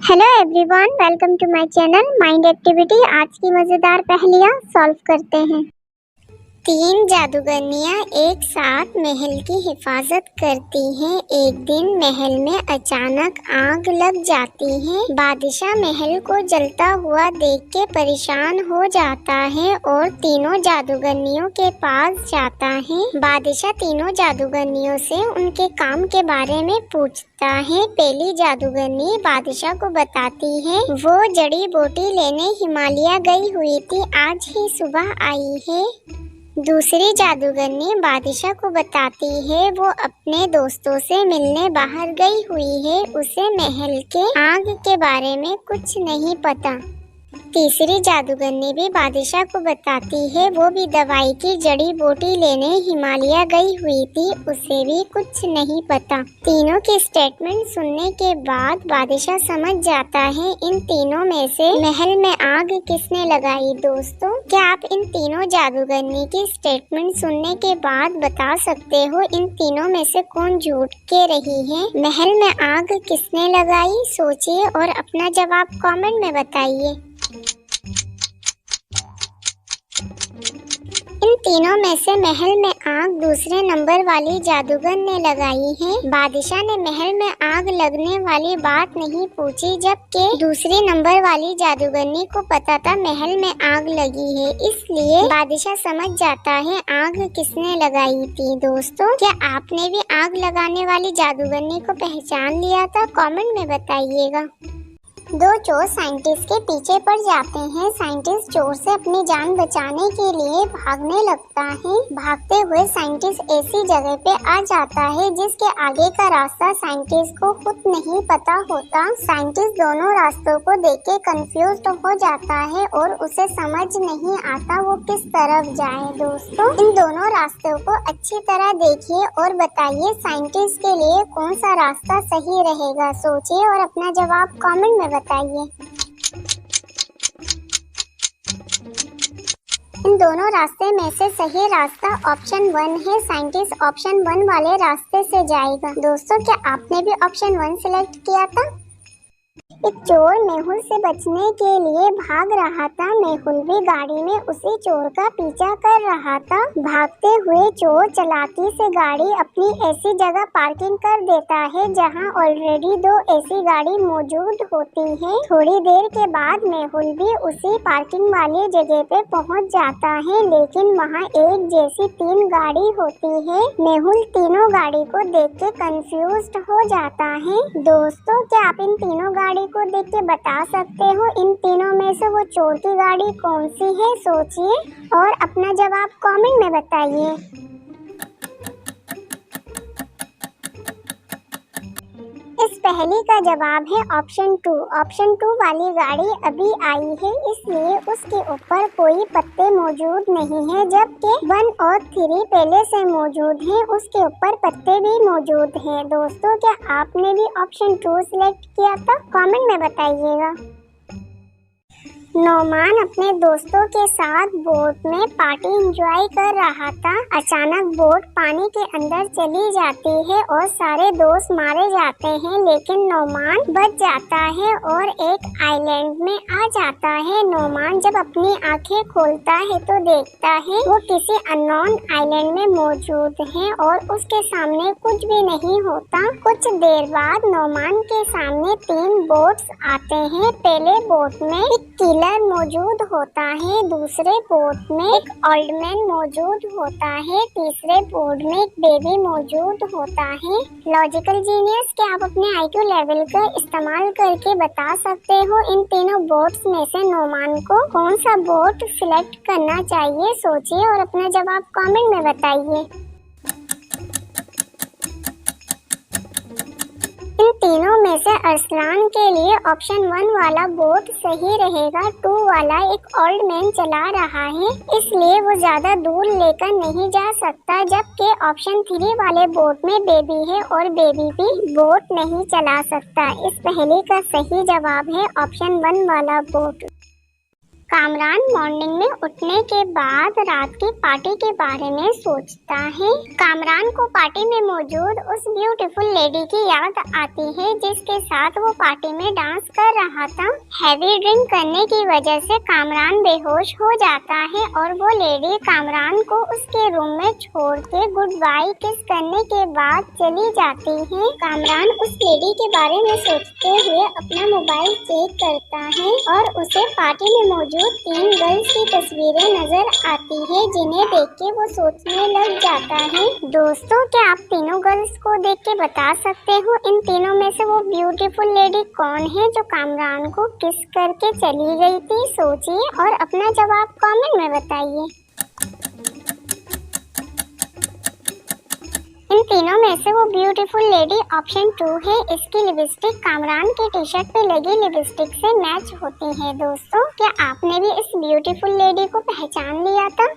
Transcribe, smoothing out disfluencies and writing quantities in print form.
Hello everyone, welcome to my channel mind activity. आज की मज़ेदार पहेलियाँ सॉल्व करते हैं। 3 जादूगरनियाँ एक साथ महल की हिफाजत करती हैं। एक दिन महल में अचानक आग लग जाती है। बादशाह महल को जलता हुआ देख के परेशान हो जाता है और तीनों जादूगरनियों के पास जाता है। बादशाह तीनों जादूगरनियों से उनके काम के बारे में पूछता है। पहली जादूगरनी बादशाह को बताती है वो जड़ी बूटी लेने हिमालय गई हुई थी, आज ही सुबह आई है। दूसरी जादूगरनी बादशाह को बताती है वो अपने दोस्तों से मिलने बाहर गई हुई है, उसे महल के आग के बारे में कुछ नहीं पता। तीसरी जादूगरनी भी बादशाह को बताती है वो भी दवाई की जड़ी बूटी लेने हिमालय गई हुई थी, उसे भी कुछ नहीं पता। तीनों की स्टेटमेंट सुनने के बाद बादशाह समझ जाता है इन तीनों में से महल में आग किसने लगाई। दोस्तों, क्या आप इन तीनों जादूगरनी की स्टेटमेंट सुनने के बाद बता सकते हो इन तीनों में से कौन झूठ कह रही है? महल में आग किसने लगाई? सोचिए और अपना जवाब कमेंट में बताइए। इन तीनों में से महल में आग दूसरे नंबर वाली जादूगर ने लगाई है। बादशाह ने महल में आग लगने वाली बात नहीं पूछी, जबकि दूसरी नंबर वाली जादूगरनी को पता था महल में आग लगी है, इसलिए बादशाह समझ जाता है आग किसने लगाई थी। दोस्तों, क्या आपने भी आग लगाने वाली जादूगरनी को पहचान लिया था? कमेंट में बताइएगा। दो चोर साइंटिस्ट के पीछे पड़ जाते हैं। साइंटिस्ट चोर से अपनी जान बचाने के लिए भागने लगता है। भागते हुए साइंटिस्ट ऐसी जगह पे आ जाता है जिसके आगे का रास्ता साइंटिस्ट को खुद नहीं पता होता। साइंटिस्ट दोनों रास्तों को देख के कंफ्यूज हो जाता है और उसे समझ नहीं आता वो किस तरफ जाए। दोस्तों, इन दोनों रास्तों को अच्छी तरह देखिए और बताइए साइंटिस्ट के लिए कौन सा रास्ता सही रहेगा। सोचिए और अपना जवाब कमेंट में बताइए। इन दोनों रास्ते में से सही रास्ता ऑप्शन 1 है। साइंटिस्ट ऑप्शन 1 वाले रास्ते से जाएगा। दोस्तों, क्या आपने भी ऑप्शन 1 सिलेक्ट किया था? एक चोर मेहुल से बचने के लिए भाग रहा था। मेहुल भी गाड़ी में उसी चोर का पीछा कर रहा था। भागते हुए चोर चालाकी से गाड़ी अपनी ऐसी जगह पार्किंग कर देता है जहां ऑलरेडी 2 ऐसी गाड़ी मौजूद होती है। थोड़ी देर के बाद मेहुल भी उसी पार्किंग वाली जगह पे पहुंच जाता है, लेकिन वहां एक जैसी 3 गाड़ी होती है। मेहुल तीनों गाड़ी को देख के कंफ्यूज्ड हो जाता है। दोस्तों, क्या आप इन तीनों गाड़ी को देख के बता सकते हो इन तीनों में से वो चोर की गाड़ी कौन सी है? सोचिए और अपना जवाब कमेंट में बताइए। इस पहेली का जवाब है ऑप्शन 2। ऑप्शन 2 वाली गाड़ी अभी आई है, इसलिए उसके ऊपर कोई पत्ते मौजूद नहीं है, जबकि 1 और 3 पहले से मौजूद हैं, उसके ऊपर पत्ते भी मौजूद हैं। दोस्तों, क्या आपने भी ऑप्शन 2 सिलेक्ट किया था? कमेंट में बताइएगा। नौमान अपने दोस्तों के साथ बोट में पार्टी एंजॉय कर रहा था। अचानक बोट पानी के अंदर चली जाती है और सारे दोस्त मारे जाते हैं, लेकिन नौमान बच जाता है और एक आइलैंड में आ जाता है। नौमान जब अपनी आंखें खोलता है तो देखता है वो किसी अननोन आइलैंड में मौजूद है और उसके सामने कुछ भी नहीं होता। कुछ देर बाद नौमान के सामने 3 बोट्स आते हैं। पहले बोट में एक किलर मौजूद होता है, दूसरे बोट में एक ओल्ड मैन मौजूद होता है, तीसरे बोट में एक बेबी मौजूद होता है। लॉजिकल जीनियस, क्या आप अपने IQ लेवल का इस्तेमाल करके बता सकते हो इन तीनों बोट्स में से नौमान को कौन सा बोट सिलेक्ट करना चाहिए? सोचिए और अपना जवाब कमेंट में बताइए। इन तीनों में से अरसलान के लिए ऑप्शन 1 वाला बोट सही रहेगा। 2 वाला एक ओल्ड मैन चला रहा है, इसलिए वो ज्यादा दूर लेकर नहीं जा सकता, जबकि ऑप्शन 3 वाले बोट में बेबी है और बेबी भी बोट नहीं चला सकता। इस पहेली का सही जवाब है ऑप्शन 1 वाला बोट। कामरान मॉर्निंग में उठने के बाद रात की पार्टी के बारे में सोचता है। कामरान को पार्टी में मौजूद उस ब्यूटीफुल लेडी की याद आती है जिसके साथ वो पार्टी में डांस कर रहा था। हैवी ड्रिंक करने की वजह से कामरान बेहोश हो जाता है और वो लेडी कामरान को उसके रूम में छोड़ के गुड बाय किस करने के बाद चली जाती है। कामरान उस लेडी के बारे में सोचते हुए अपना मोबाइल चेक करता है और उसे पार्टी में मौजूद 3 गर्ल्स की तस्वीरें नजर आती है जिन्हें देख के वो सोचने लग जाता है। दोस्तों, क्या आप तीनों गर्ल्स को देख के बता सकते हो इन तीनों में से वो ब्यूटीफुल लेडी कौन है जो कामरान को किस करके चली गई थी? सोचिए और अपना जवाब कमेंट में बताइए। इन तीनों में से वो ब्यूटीफुल लेडी ऑप्शन 2 है। इसकी लिपस्टिक कामरान की टी शर्ट पे लगी लिपस्टिक से मैच होती है। दोस्तों, क्या आपने भी इस ब्यूटीफुल लेडी को पहचान लिया था?